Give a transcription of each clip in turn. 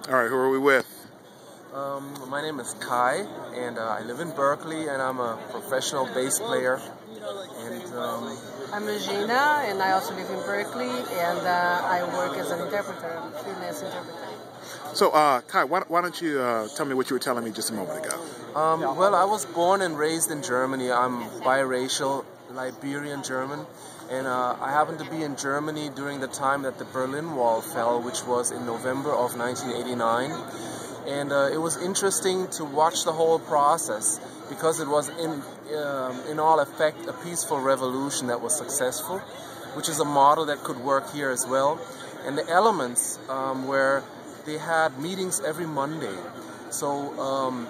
All right, who are we with? My name is Kai, and I live in Berkeley, and I'm a professional bass player. And I'm Regina, and I also live in Berkeley, and I work as an interpreter, freelance interpreter. So, Kai, why don't you tell me what you were telling me just a moment ago? Well, I was born and raised in Germany. I'm biracial, Liberian German, and I happened to be in Germany during the time that the Berlin Wall fell, which was in November of 1989. And it was interesting to watch the whole process because it was in all effect a peaceful revolution that was successful, which is a model that could work here as well. And the elements where they had meetings every Monday. So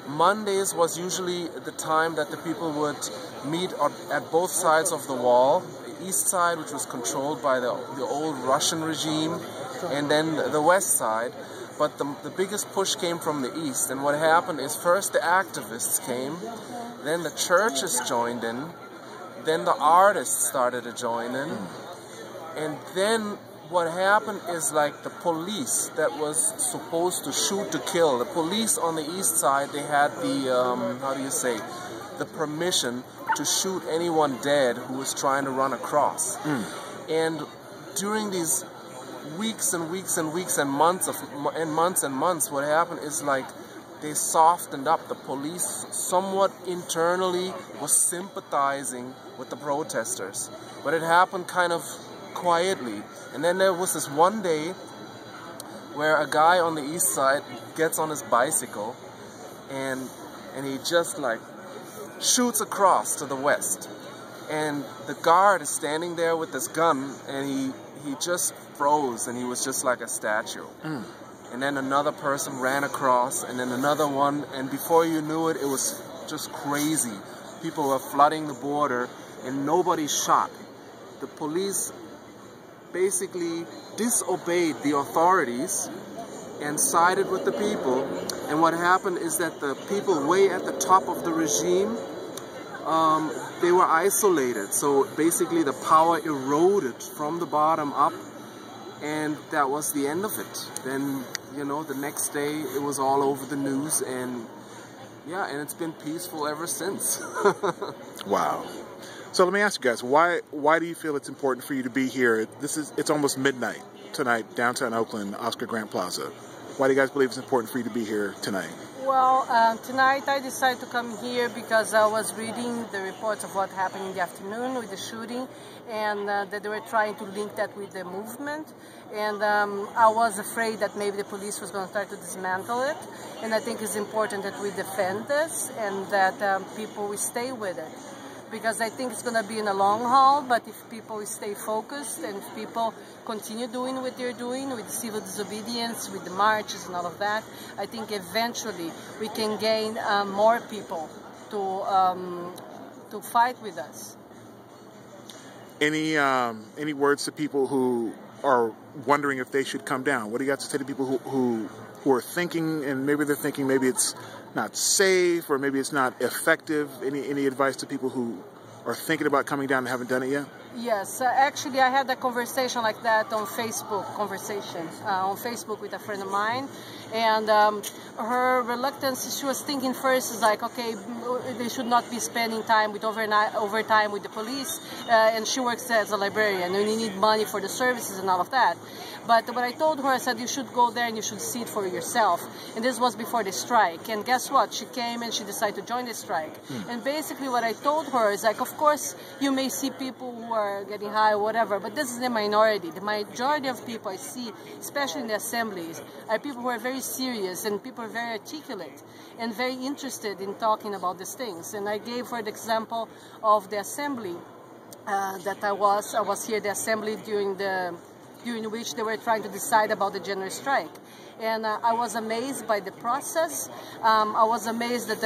Mondays was usually the time that the people would meet at both sides of the wall. The east side, which was controlled by the old Russian regime, and then the west side. But the biggest push came from the east, and what happened is first the activists came, then the churches joined in, then the artists started to join in, and then what happened is like the police that was supposed to shoot to kill, the police on the east side, they had the, the permission to shoot anyone dead who was trying to run across. And during these weeks and weeks and weeks and months and months, what happened is like they softened up. The police somewhat internally was sympathizing with the protesters, but it happened kind of quietly. And then there was this one day where a guy on the east side gets on his bicycle and he just like shoots across to the west, and the guard is standing there with this gun, and he just froze, and he was just like a statue. And then another person ran across, and then another one, and before you knew it, it was just crazy. People were flooding the border, and nobody shot. The police basically disobeyed the authorities and sided with the people. And what happened is that the people way at the top of the regime, they were isolated. So basically the power eroded from the bottom up, and that was the end of it. Then, you know, the next day it was all over the news, and yeah, and it's been peaceful ever since. Wow. So let me ask you guys, why do you feel it's important for you to be here? It's almost midnight tonight, downtown Oakland, Oscar Grant Plaza. Why do you guys believe it's important for you to be here tonight? Well, tonight I decided to come here because I was reading the reports of what happened in the afternoon with the shooting, and that they were trying to link that with the movement. And I was afraid that maybe the police was going to start to dismantle it. And I think it's important that we defend this and that people will stay with it. Because I think it's going to be in a long haul, but if people stay focused and if people continue doing what they're doing with civil disobedience, with the marches and all of that, I think eventually we can gain more people to fight with us. Any words to people who are wondering if they should come down? What do you got to say to people who are thinking, and maybe they're thinking maybe it's not safe or maybe it's not effective? Any advice to people who are thinking about coming down and haven't done it yet? Yes, actually I had a conversation like that on Facebook, with a friend of mine, and her reluctance, she was thinking first is like, okay, they should not be spending time with overtime with the police, and she works as a librarian and you need money for the services and all of that. But what I told her, I said, you should go there and you should see it for yourself. And this was before the strike. And guess what? She came and she decided to join the strike. And basically what I told her is like, of course, you may see people who are getting high or whatever, but this is the minority. The majority of people I see, especially in the assemblies, are people who are very serious and people are very articulate and very interested in talking about these things. And I gave her the example of the assembly that I was here at the assembly during which they were trying to decide about the general strike. And I was amazed by the process. I was amazed that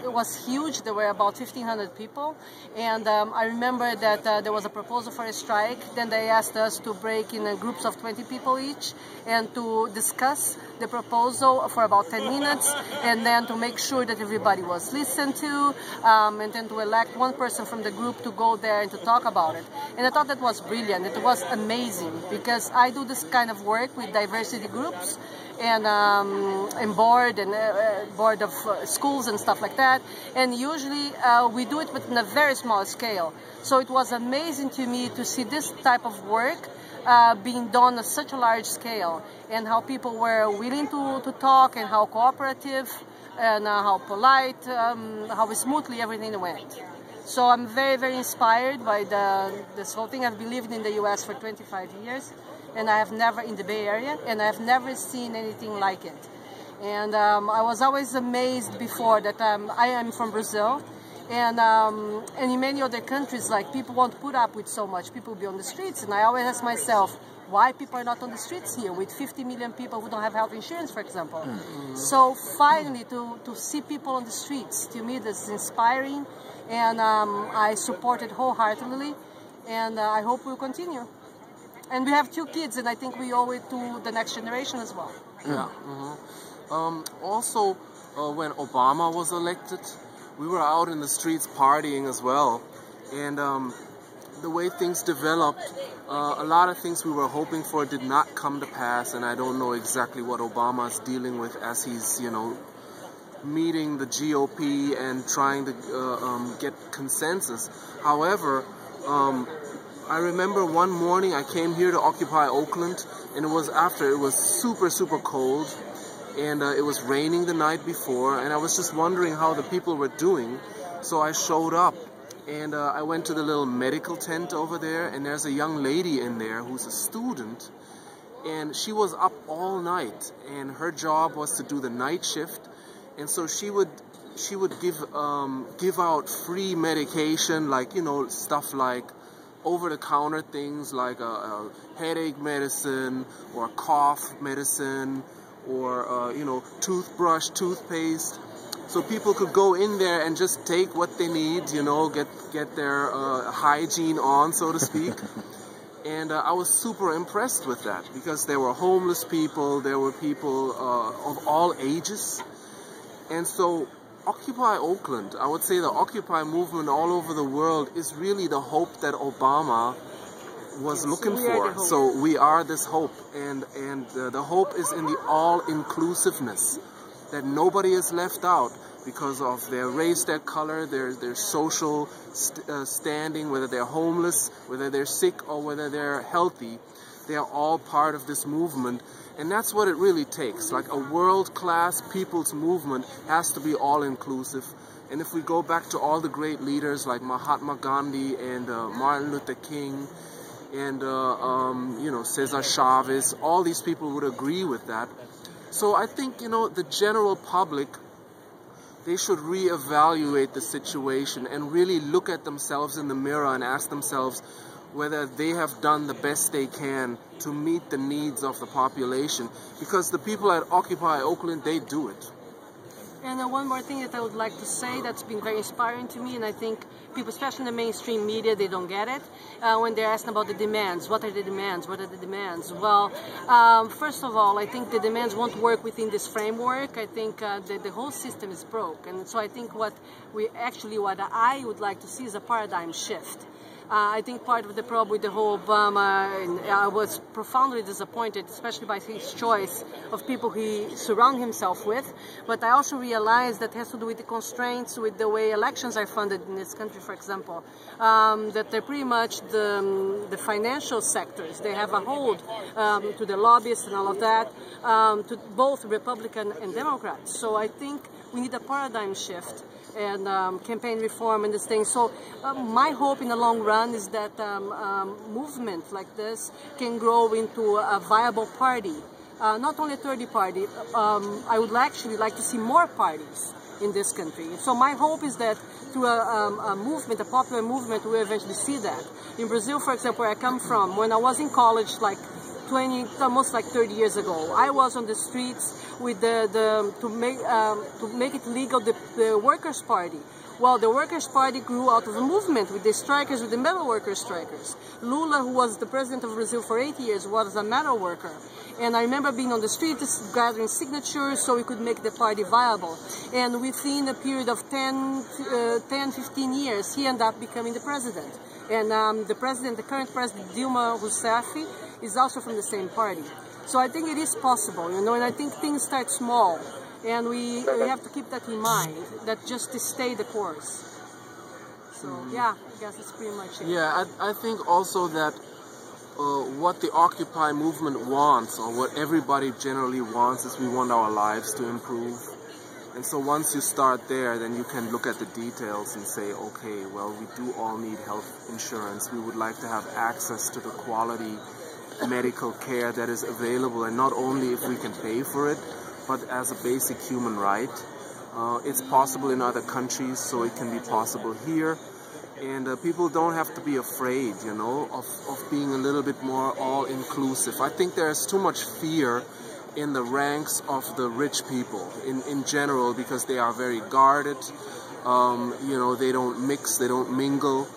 it was huge. There were about 1,500 people. And I remember that there was a proposal for a strike. Then they asked us to break in groups of 20 people each and to discuss the proposal for about 10 minutes, and then to make sure that everybody was listened to, and then to elect one person from the group to go there and to talk about it. And I thought that was brilliant. It was amazing because because I do this kind of work with diversity groups and board of schools and stuff like that. And usually we do it within a very small scale. So it was amazing to me to see this type of work being done on such a large scale, and how people were willing to talk, and how cooperative, and how polite, how smoothly everything went. So I'm very, very inspired by this whole thing. I've been living in the U.S. for 25 years, and I have never, in the Bay Area, and I have never seen anything like it. And I was always amazed before that I am from Brazil, and in many other countries, like, people won't put up with so much. People will be on the streets, and I always ask myself, why people are not on the streets here with 50 million people who don't have health insurance, for example. So finally, to see people on the streets, to me, this is inspiring, and I support it wholeheartedly, and I hope we'll continue. And we have 2 kids, and I think we owe it to the next generation as well. Yeah. Also, when Obama was elected, we were out in the streets partying as well, and the way things developed, a lot of things we were hoping for did not come to pass, and I don't know exactly what Obama is dealing with as he's, meeting the GOP and trying to get consensus. However, I remember one morning I came here to Occupy Oakland, and it was super, super cold, and it was raining the night before, and I was just wondering how the people were doing, so I showed up. And I went to the little medical tent over there, and there's a young lady in there who's a student, and she was up all night, and her job was to do the night shift, and so she would give out free medication, like, stuff like over-the-counter things like a headache medicine or cough medicine or toothbrush, toothpaste. So people could go in there and just take what they need, get their hygiene on, so to speak. And I was super impressed with that, because there were homeless people, there were people of all ages. And so Occupy Oakland, I would say the Occupy movement all over the world is really the hope that Obama was looking for. So we are this hope, and the hope is in the all-inclusiveness, that nobody is left out because of their race, their color, their social standing, whether they're homeless, whether they're sick, or whether they're healthy. They are all part of this movement, and that's what it really takes. Like, a world-class people's movement has to be all-inclusive. And if we go back to all the great leaders like Mahatma Gandhi and Martin Luther King and Cesar Chavez, all these people would agree with that. So I think, the general public, they should reevaluate the situation and really look at themselves in the mirror and ask themselves whether they have done the best they can to meet the needs of the population. Because the people at Occupy Oakland, they do it. And one more thing that I would like to say that's been very inspiring to me, and I think people, especially in the mainstream media, they don't get it, when they're asking about the demands. What are the demands? What are the demands? Well, first of all, I think the demands won't work within this framework. I think the whole system is broke. And so I think what I would like to see is a paradigm shift. I think part of the problem with the whole Obama, and I was profoundly disappointed, especially by his choice of people he surrounded himself with. But I also realized that has to do with the constraints with the way elections are funded in this country, for example. That they're pretty much the financial sectors. They have a hold to the lobbyists and all of that, to both Republican and Democrats. So I think we need a paradigm shift and campaign reform and this thing. So my hope in the long run is that movement like this can grow into a viable party. Not only a 30 party, I would actually like to see more parties in this country. So my hope is that through a movement, a popular movement, we'll eventually see that. In Brazil, for example, where I come from, when I was in college, like almost like 30 years ago, I was on the streets with to make it legal the Workers' Party. Well, the Workers' Party grew out of a movement with the strikers, with the metal workers strikers. Lula, who was the president of Brazil for 8 years, was a metal worker. And I remember being on the streets, gathering signatures so we could make the party viable. And within a period of 15 years, he ended up becoming the president. And the current president, Dilma Rousseff, is also from the same party. So I think it is possible, you know, and I think things start small, and we have to keep that in mind, that just to stay the course. So yeah, I guess that's pretty much it. Yeah, I think also that what the Occupy movement wants, or what everybody generally wants, is we want our lives to improve. And so once you start there, then you can look at the details and say, okay, well, we do all need health insurance. We would like to have access to the quality medical care that is available, and not only if we can pay for it, but as a basic human right. It's possible in other countries, so it can be possible here. And people don't have to be afraid, you know, of being a little bit more all-inclusive. I think there's too much fear in the ranks of the rich people in general, because they are very guarded, you know, they don't mix, they don't mingle.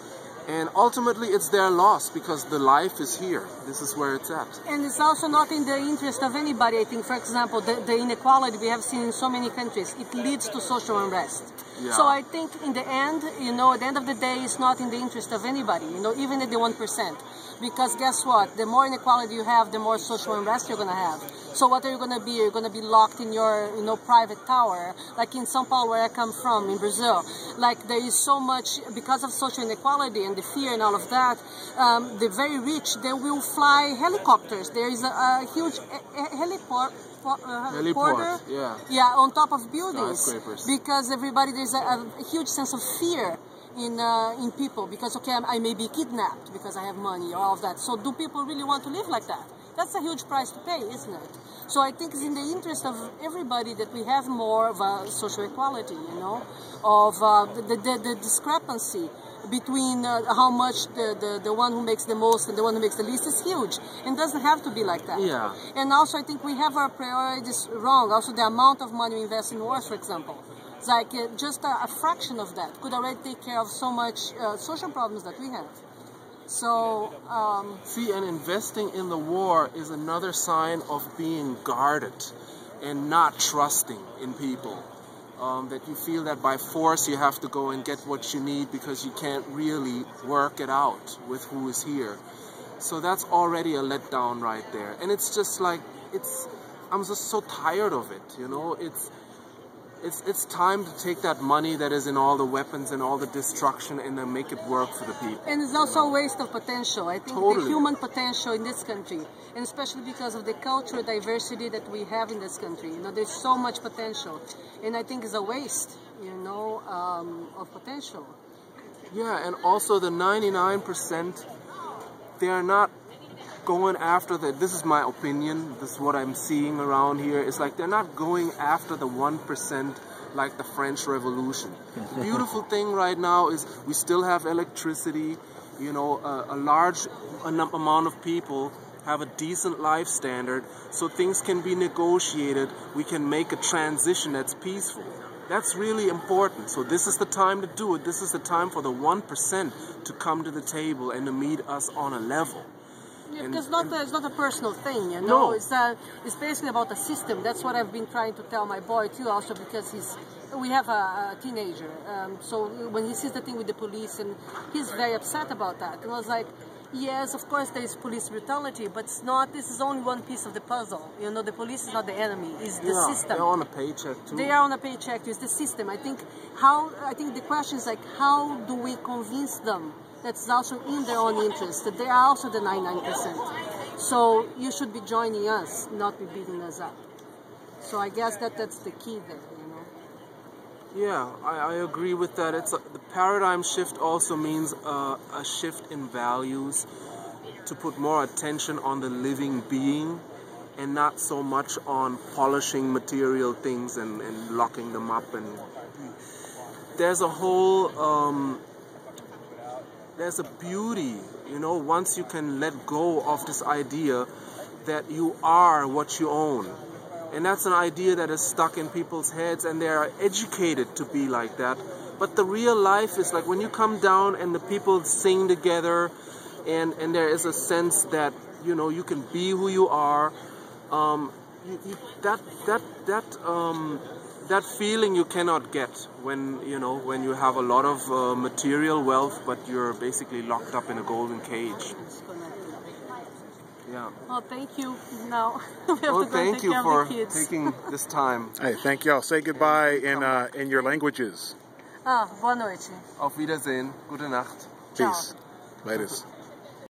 And ultimately it's their loss, because the life is here. This is where it's at. And it's also not in the interest of anybody, I think. For example, the inequality we have seen in so many countries, it leads to social unrest. Yeah. So I think in the end, you know, at the end of the day, it's not in the interest of anybody, you know, even at the 1%. Because guess what? The more inequality you have, the more social unrest you're going to have. So what are you going to be? You're going to be locked in your, you know, private tower. Like in São Paulo, where I come from, in Brazil. Like there is so much, because of social inequality and the fear and all of that, the very rich, they will fly helicopters. There is a huge heliport, yeah, on top of buildings, skyscrapers. Because everybody, there's a huge sense of fear in people, because okay, I may be kidnapped because I have money or all of that. So do people really want to live like that? That's a huge price to pay, isn't it? So I think it's in the interest of everybody that we have more of a social equality, you know, of the discrepancy between how much the one who makes the most and the one who makes the least is huge, and doesn't have to be like that. Yeah. And also I think we have our priorities wrong. Also the amount of money we invest in wars, for example. It's like just a fraction of that could already take care of so much social problems that we have. So see, and investing in the war is another sign of being guarded and not trusting in people. That you feel that by force you have to go and get what you need because you can't really work it out with who is here. So that's already a letdown right there. And it's just like, I'm just so tired of it, you know. It's time to take that money that is in all the weapons and all the destruction and then make it work for the people. And it's also a waste of potential. I think Totally. The human potential in this country, and especially because of the cultural diversity that we have in this country, you know, there's so much potential, and I think it's a waste, you know, of potential. Yeah, and also the 99%, they are not going after this is my opinion, this is what I'm seeing around here, it's like they're not going after the 1% like the French Revolution. The beautiful thing right now is we still have electricity, you know, a large amount of people have a decent life standard, so things can be negotiated, we can make a transition that's peaceful. That's really important. So this is the time to do it. This is the time for the 1% to come to the table and to meet us on a level. Yeah, because it's not a personal thing, you know. No. It's basically about a system. That's what I've been trying to tell my boy too, also because we have a teenager. So when he sees the thing with the police, and he's very upset about that. And I was like, yes, of course there is police brutality, but it's not. This is only one piece of the puzzle. You know, the police is not the enemy. It's the system. They're on a paycheck too. They are on a paycheck too. It's the system. I think the question is like, how do we convince them that's also in their own interest, that they are also the 99%. So you should be joining us, not be beating us up. So I guess that's the key there, you know. Yeah, I agree with that. The paradigm shift also means a shift in values, to put more attention on the living being and not so much on polishing material things and locking them up. And there's a whole there's a beauty, you know, once you can let go of this idea that you are what you own. And that's an idea that is stuck in people's heads, and they are educated to be like that. But the real life is like when you come down and the people sing together, and there is a sense that, you know, you can be who you are. That feeling you cannot get when you have a lot of material wealth, but you're basically locked up in a golden cage. Yeah. Oh, thank you. Now we have to go Thank take you care for of the kids. taking this time. Hey, thank y'all. Say goodbye in your languages. Boa noite. Auf Wiedersehen. Gute Nacht. Peace. Latest.